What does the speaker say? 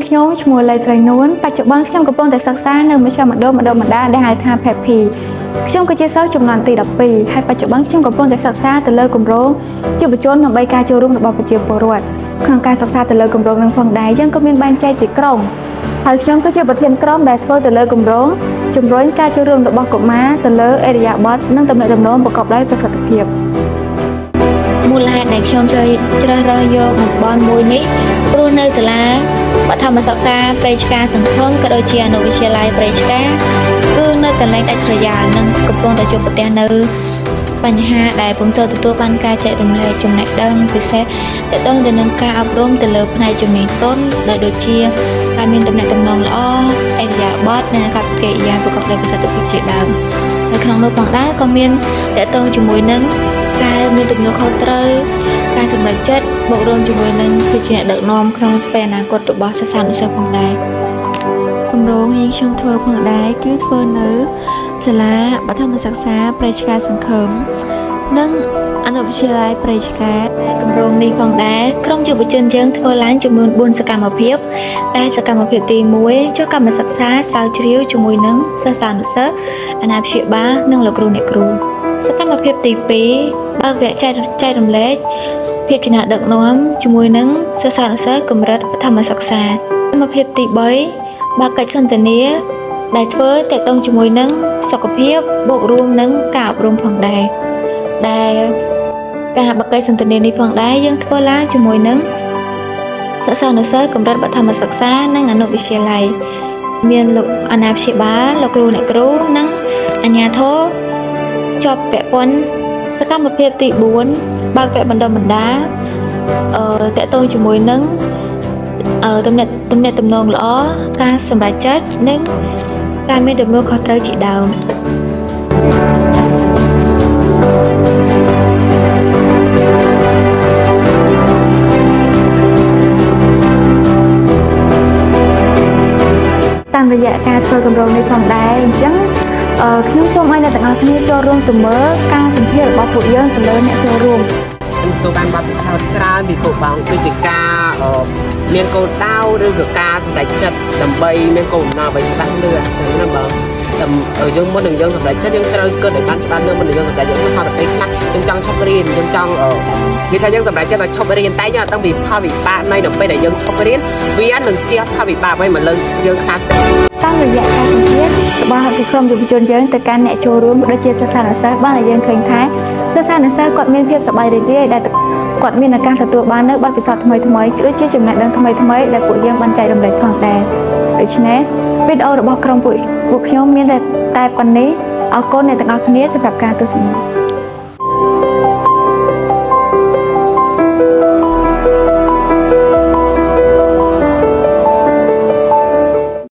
ខ្ញុំឈ្មោះលីស្រីនួនបច្ចុប្បន្នខ្ញុំកំពុងតែសិក្សានៅមជ្ឈមណ្ឌលបណ្ដុះបណ្ដាលដែលហៅថា PEPI ខ្ញុំគឺជាសិស្សចំនួនទី12ហើយបច្ចុប្បន្នខ្ញុំកំពុងតែសិក្សាទៅលើគម្រោងយុវជនដើម្បីការចូលរួមរបស់ប្រជាពលរដ្ឋក្នុងការសិក្សាទៅលើគម្រោងនឹងផងដែរយើងក៏មានបែងចែកជាក្រុមហើយខ្ញុំគឺជាប្រធានក្រុមដែលធ្វើទៅលើគម្រោងជំរុញការចូលរួមរបស់កុមារទៅលើអេរយាប័តនិងទំនាក់ទំនងប្រកបដោយប្រសិទ្ធភាពមូលហេតុដែលខ្ញុំជ្រើសរើសយកតំបន់មួយនេះព្រោះនៅសាលាបឋមសិក្សាព្រៃឆ្ការសង្ឃឹមក៏ដូចជាអនុវិទ្យាល័យព្រៃឆ្ការគឺនៅកន្លែងដាច់ស្រយាលនិងកំពុងតែជួបប្រទះនៅបញ្ហាដែលពុំសូវទទួលបានការចែករំលែកចំណេះដឹងពិសេសទាក់ទងទៅនឹងការអប់រំទៅលើផ្នែកជំនាញទន់ដែលដូចជាការមានទំនាក់ទំនងល្អអេរយាប័តនិងការកិរិយាប្រកបដោយប្រសិទ្ធភាពជាដើមនៅក្នុងនោះផងដែរក៏មានទាក់ទងជាមួយនឹងការមានទំនួលខុសត្រូវការសម្រេចចិត្តបូករួមជាមួយនឹងភាពជាអ្នកដឹកនាំក្នុងពេលអនាគតរបស់សិស្សានុសិស្សផងដែរគម្រោងនេះខ្ញុំធ្វើផងដែរគឺធ្វើនៅសាលាបឋមសិក្សាព្រៃឆ្ការសង្ឃឹមនិងអនុវិទ្យាល័យព្រៃឆ្ការដែលគម្រោងនេះផងដែរក្រុមយុវជនយើងធ្វើឡើងចំនួន4សកម្មភាពដែលសកម្មភាពទី1ចូលកម្មសិក្សាស្រាវជ្រាវជាមួយនឹងសិស្សានុសិស្សអាណាព្យាបាលនិងលោកគ្រូអ្នកគ្រូសកម្មភាពទី2បើកវគ្គចែករំលែកភាពជាអ្នកដឹកនាំជាមួយនឹងសិស្សានុសិស្សកម្រិតបឋមសិក្សាសកម្មភាពទី3បើកកិច្ចសន្ទនាដែលធ្វើទាក់ទងជាមួយនឹងសុខភាពបូករួមនឹងការអប់រំផងដែរដែលការបើកកិច្ចសន្ទនានេះផងដែរយើងធ្វើឡើងជាមួយនឹងសិស្សានុសិស្សកម្រិតបឋមសិក្សានិងអនុវិទ្យាល័យមានលោកអាណាព្យាបាលលោកគ្រូអ្នកគ្រូនិងអាជ្ញាធរជាប់ពាក់ព័ន្ធសកម្មភាពទី4បើកវគ្គបណ្ដុះបណ្ដាលតាក់ទងជាមួយនឹងទំនាក់ទំនងល្អការសម្រេចចិត្តនិងការមានទំនួលខុសត្រូវជាដើមតាមរយៈការធ្វើគម្រោងនេះផងដែរអញ្ចឹងខ្ញុំសូមឲ្យអ្នកទាំងអស់គ្នាចូលរួមទៅមើលការសម្ភាសរបស់ពួកយើងទៅលើអ្នកចូលរួមទទួលបានបទពិសោធន៍ច្រើនពីពួកបងដូចជាការមានគោលដៅឬក៏ការសម្រេចចិត្តដើម្បីមានគោលបំណងអ្វីច្បាស់លាស់អញ្ចឹងណាបងយើងមុននឹងយើងសម្រេចចិត្តយើងត្រូវគិតឲ្យបានច្បាស់លាស់មុននឹងយើងសម្រេចចិត្តយើងហត់ទៅពេលខ្លះយើងចង់ឈប់រៀនយើងចង់និយាយថាយើងសម្រេចចិត្តឲ្យឈប់រៀនតែយើងអត់ដឹងពីផលវិបាកនៃដល់ពេលដែលយើងឈប់រៀនវានឹងជះផលវិបាកអ្វីមកលើយើងខ្លះតាមរយៈការសម្ភាសរបស់ក្រុមយុវជនយើងទៅកាន់អ្នកចូលរួមដូចជាសិស្សានុសិស្សបានឲ្យយើងឃើញថាសិស្សានុសិស្សគាត់មានភាពសប្បាយរីករាយដែលគាត់មានឱកាសទទួលបាននៅបទពិសោធន៍ថ្មីៗដូចជាចំណេះដឹងថ្មីៗដែលពួកយើងបានចែករំលែកផងដែរដូច្នេះវីដេអូរបស់ក្រុមពួកខ្ញុំមានតែប៉ុណ្ណេះអរគុណអ្នកទាំងអស់គ្នាសម្រាប់ការទស្សនា